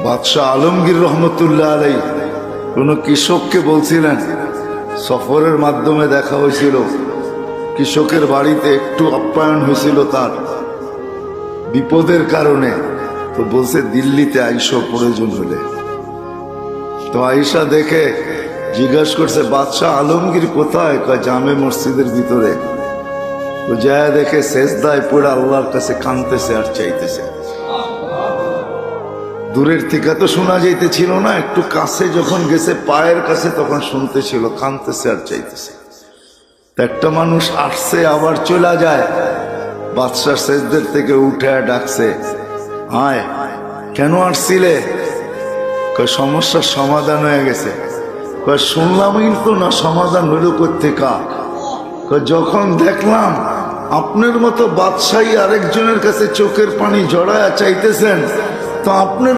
বাদশাহ আলমগীর রহমতুল্লাহ আলাই কোনো কৃষককে বলছিলেন, সফরের মাধ্যমে দেখা হয়েছিল, কৃষকের বাড়িতে একটু আপ্যায়ন হয়েছিল তার বিপদের কারণে, তো বলছে দিল্লিতে আইসো প্রয়োজন হলে। তো আইসা দেখে জিজ্ঞাসা করছে বাদশাহ আলমগীর কোথায়? কয় জামে মসজিদের ভিতরে। তো যায় দেখে সেজদায় পড়ে আল্লাহর কাছে কাঁদতেছে আর চাইতেছে। দূরের থেকে তো শোনা যাইতেছিল না, একটু কাছে যখন গেছে পায়ের কাছে তখন শুনতেছিল, কাঁদতেছে আর চাইতেছে। একটা মানুষ আসছে আবার চলে যায়, বাদশাহ সেজদের থেকে উঠে ডাকছে, আয় কেন আসছিলে? কয় সমস্যার সমাধান হয়ে গেছে। কয় শুনলামই তো না, সমাধান হইল কোত্থেকা? কয় যখন দেখলাম আপনার মতো বাদশাহী আরেকজনের কাছে চোখের পানি জড়ায়া চাইতেছেন, তো আপনার